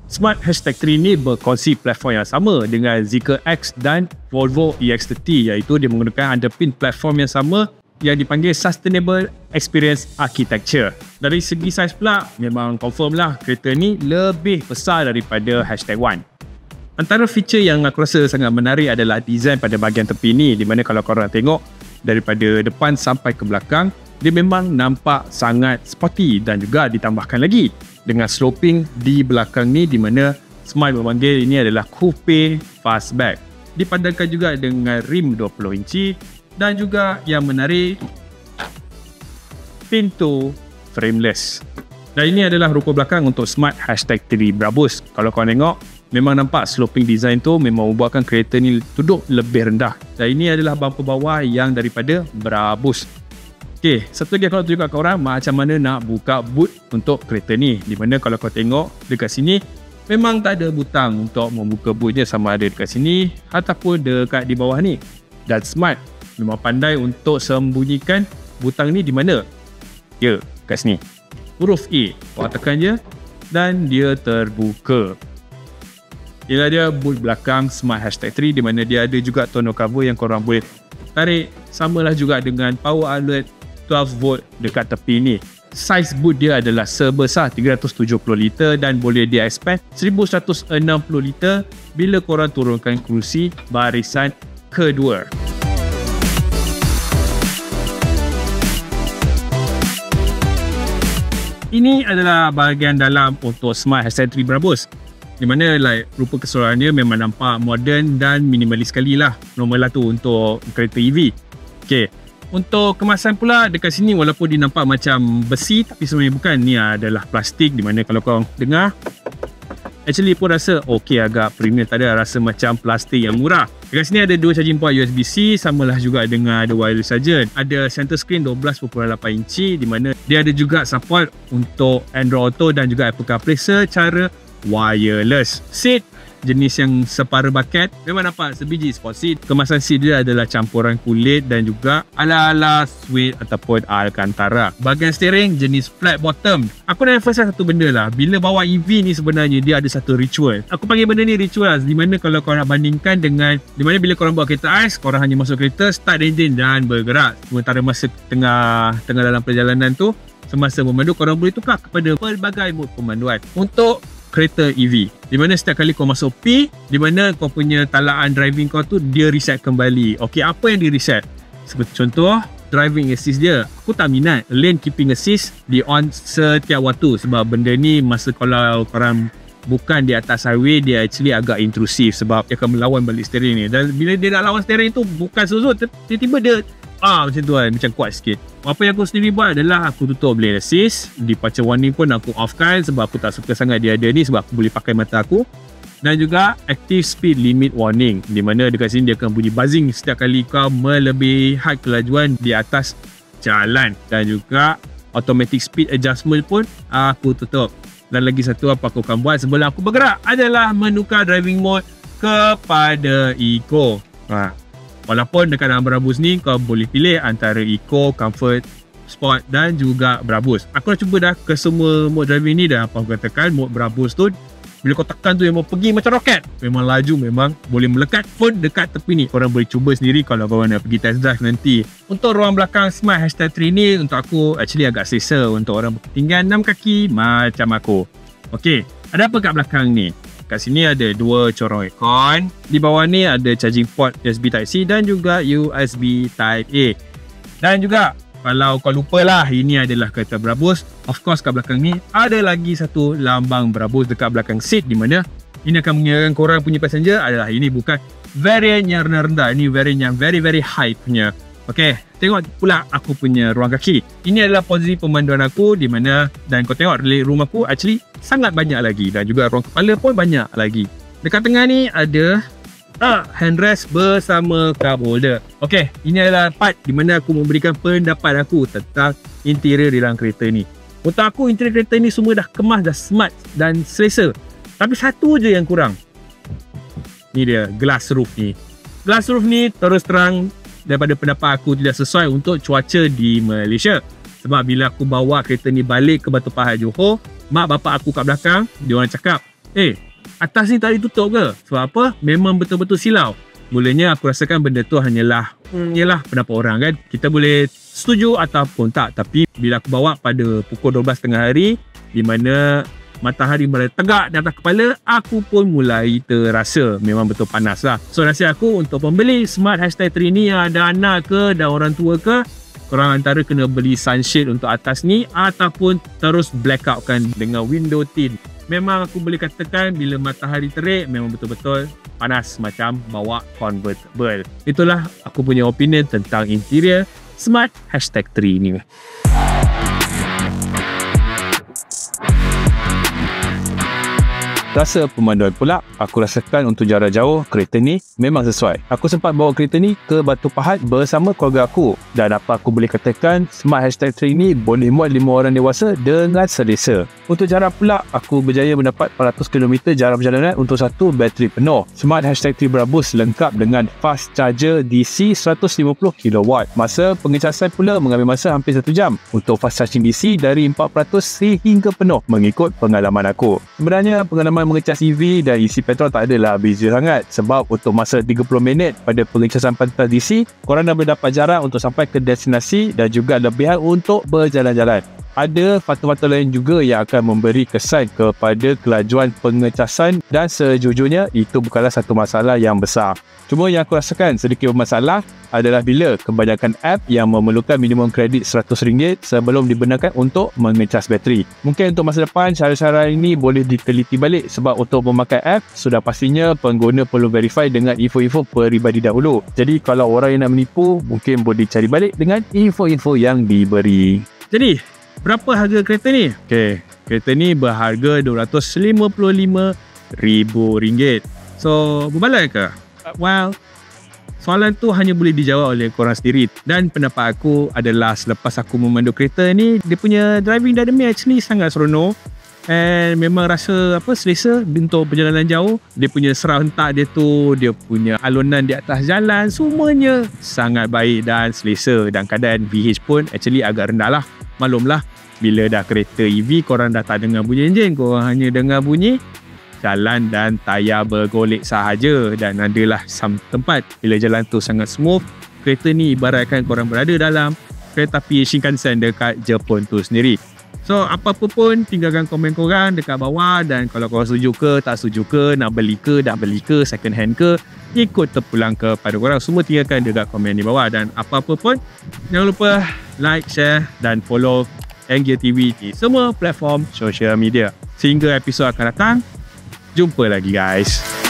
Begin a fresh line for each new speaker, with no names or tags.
Smart #3 ni berkongsi platform yang sama dengan Zeekr X dan Volvo EX30, iaitu dia menggunakan underpin platform yang sama yang dipanggil Sustainable Experience Architecture. Dari segi saiz pula, memang confirm lah kereta ni lebih besar daripada #1. Antara feature yang aku rasa sangat menarik adalah design pada bahagian tepi ni, di mana kalau korang tengok daripada depan sampai ke belakang, dia memang nampak sangat sporty dan juga ditambahkan lagi dengan sloping di belakang ni, di mana Smart memanggil ini adalah coupe fastback. Dipadankan juga dengan rim 20 inci dan juga yang menarik, pintu frameless. Dan ini adalah rupa belakang untuk Smart #3 Brabus. Kalau korang tengok, memang nampak sloping design tu memang membuatkan kereta ni duduk lebih rendah. Dan ini adalah bumper bawah yang daripada Brabus. Okey, satu lagi aku nak tunjukkan kat korang macam mana nak buka boot untuk kereta ni. Di mana kalau kau tengok dekat sini, memang tak ada butang untuk membuka bootnya, sama ada dekat sini ataupun dekat di bawah ni. Dan Smart memang pandai untuk sembunyikan butang ni di mana? Ya, kat sini. Huruf A. Korang tekan je dan dia terbuka. Inilah dia boot belakang Smart #3, di mana dia ada juga tonneau cover yang korang boleh tarik. Samalah juga dengan power outlet 12 volt dekat tepi ni. Saiz boot dia adalah sebesar 370 liter dan boleh dia expand 1160 liter bila korang turunkan kerusi barisan kedua. Ini adalah bahagian dalam untuk Smart #3 Brabus, di mana rupa keseluruhan dia memang nampak moden dan minimalis sekali lah. Normal lah tu untuk kereta EV. Okay. Untuk kemasan pula dekat sini, walaupun dia nampak macam besi, tapi sebenarnya bukan. Ni adalah plastik, di mana kalau korang dengar, actually pun rasa okey, agak premium, tak ada rasa macam plastik yang murah. Dekat sini ada 2 charging port USB-C, samalah juga dengan ada wireless charger. Ada center screen 12.8 inci, di mana dia ada juga support untuk Android Auto dan juga Apple CarPlay secara wireless. Seat jenis yang separa bucket, memang nampak sebiji sport seat. Kemasan seat dia adalah campuran kulit dan juga ala-ala suede ataupun Alcantara. Bahagian steering jenis flat bottom. Aku nak emphasize satu benda lah, bila bawa EV ni sebenarnya dia ada satu ritual. Aku panggil benda ni ritual, di mana kalau korang nak bandingkan dengan di mana bila korang bawa kereta ais, korang hanya masuk kereta, start engine dan bergerak. Sementara masa tengah dalam perjalanan tu, semasa memandu, korang boleh tukar kepada pelbagai mod pemanduan untuk kereta EV, di mana setiap kali kau masuk P, di mana kau punya talaan driving kau tu dia reset kembali. Okey, apa yang di reset? Seperti contoh driving assist dia, aku tak minat lane keeping assist di on setiap waktu, sebab benda ni masa kalau korang bukan di atas highway, dia actually agak intrusif sebab dia akan melawan balik steering ni. Dan bila dia nak lawan steering tu, bukan susut, tiba-tiba dia macam tu kan, macam kuat sikit. Apa yang aku sendiri buat adalah aku tutup lane assist, departure warning pun aku offkan sebab aku tak suka sangat dia ada ni, sebab aku boleh pakai mata aku. Dan juga active speed limit warning, di mana dekat sini dia akan bunyi buzzing setiap kali kau melebihi had kelajuan di atas jalan. Dan juga automatic speed adjustment pun aku tutup. Dan lagi satu apa aku akan buat sebelum aku bergerak adalah menukar driving mode kepada Eco. Walaupun dekat dalam Brabus ni kau boleh pilih antara Eco, Comfort, Sport dan juga Brabus. Aku dah cuba dah ke semua mode driving ni, dan apa aku katakan, mode Brabus tu bila kau tekan tu memang pergi macam roket. Memang laju, memang boleh melekat pun dekat tepi ni. Korang boleh cuba sendiri kalau korang nak pergi test drive nanti. Untuk ruang belakang Smart #3 ni, untuk aku actually agak selesa untuk orang berketinggian 6 kaki macam aku. Okey, ada apa kat belakang ni? Kat sini ada 2 corong aircon. Di bawah ni ada charging port USB Type-C dan juga USB Type-A. Dan juga kalau kau lupa lah, ini adalah kereta Brabus. Of course kat belakang ni ada lagi satu lambang Brabus dekat belakang seat, di mana ini akan mengingatkan korang punya passenger adalah ini bukan variant yang rendah-rendah, ini variant yang very high punya. Okey, tengok pula aku punya ruang kaki. Ini adalah posisi pemanduan aku, di mana dan kau tengok leg room aku actually sangat banyak lagi, dan juga ruang kepala pun banyak lagi. Dekat tengah ni ada handrest bersama cup holder. Okey, ini adalah part di mana aku memberikan pendapat aku tentang interior di dalam kereta ni. Untuk aku interior kereta ni semua dah kemas, dah smart dan selesa. Tapi satu je yang kurang. Ni dia glass roof ni. Glass roof ni terus terang daripada pendapat aku tidak sesuai untuk cuaca di Malaysia. Sebab bila aku bawa kereta ni balik ke Batu Pahat Johor, mak bapak aku kat belakang, dia orang cakap, atas ni tak ditutup ke? Sebab apa? Memang betul-betul silau. Mulanya aku rasakan benda tu hanyalah yalah pendapat orang kan. Kita boleh setuju ataupun tak. Tapi bila aku bawa pada pukul 12 tengah hari, di mana matahari berada tegak di atas kepala, aku pun mulai terasa memang betul panas lah. So nasihat aku untuk pembeli Smart #3 ni yang ada anak ke dan orang tua ke, korang antara kena beli sunshade untuk atas ni ataupun terus blackoutkan dengan window tint. Memang aku boleh katakan bila matahari terik memang betul-betul panas macam bawa convertible. Itulah aku punya opinion tentang interior Smart #3 ni. Rasa pemanduan pula, aku rasakan untuk jarak jauh kereta ni memang sesuai. Aku sempat bawa kereta ni ke Batu Pahat bersama keluarga aku dan apa aku boleh katakan Smart #3 ni boleh muat 5 orang dewasa dengan selesa. Untuk jarak pula, aku berjaya mendapat 400 km jarak perjalanan untuk satu bateri penuh. Smart #3 Brabus lengkap dengan fast charger DC 150 kW. Masa pengecasan pula mengambil masa hampir 1 jam. Untuk fast charging DC dari 4% sehingga penuh mengikut pengalaman aku. Sebenarnya pengalaman mengecas EV dan isi petrol tak adalah beza sangat sebab untuk masa 30 minit pada pengecasan pantas DC, korang dah boleh dapat jarak untuk sampai ke destinasi dan juga lebihan untuk berjalan-jalan. Ada faktor-faktor lain juga yang akan memberi kesan kepada kelajuan pengecasan dan sejujurnya itu bukanlah satu masalah yang besar. Cuma yang aku rasakan sedikit bermasalah adalah bila kebanyakan app yang memerlukan minimum kredit RM100 sebelum dibenarkan untuk mengecas bateri. Mungkin untuk masa depan cara-cara ini boleh diteliti balik sebab untuk memakai app sudah pastinya pengguna perlu verify dengan info-info peribadi dahulu. Jadi kalau orang yang nak menipu mungkin boleh cari balik dengan info-info yang diberi. Jadi berapa harga kereta ni? Okey, kereta ni berharga RM255,000. So, berbaloi ke? Well, soalan tu hanya boleh dijawab oleh korang sendiri. Dan pendapat aku adalah selepas aku memandu kereta ni, dia punya driving dynamic actually sangat seronok. And memang rasa selesa untuk perjalanan jauh. Dia punya serah hentak dia tu, dia punya alunan di atas jalan, semuanya sangat baik dan selesa. Dan keadaan VH pun actually agak rendah lah. Maklumlah, bila dah kereta EV korang dah tak dengar bunyi enjin, korang hanya dengar bunyi jalan dan tayar bergolek sahaja. Dan adalah tempat bila jalan tu sangat smooth. Kereta ni ibaratkan korang berada dalam kereta api Shinkansen dekat Jepun tu sendiri. So apa-apa pun tinggalkan komen korang dekat bawah. Dan kalau korang setuju ke tak setuju ke, nak beli ke second hand ke, ikut terpulang kepada korang, semua tinggalkan dekat komen di bawah. Dan apa-apa pun jangan lupa like, share dan follow Angear TV di semua platform sosial media. Sehingga episod akan datang, jumpa lagi guys.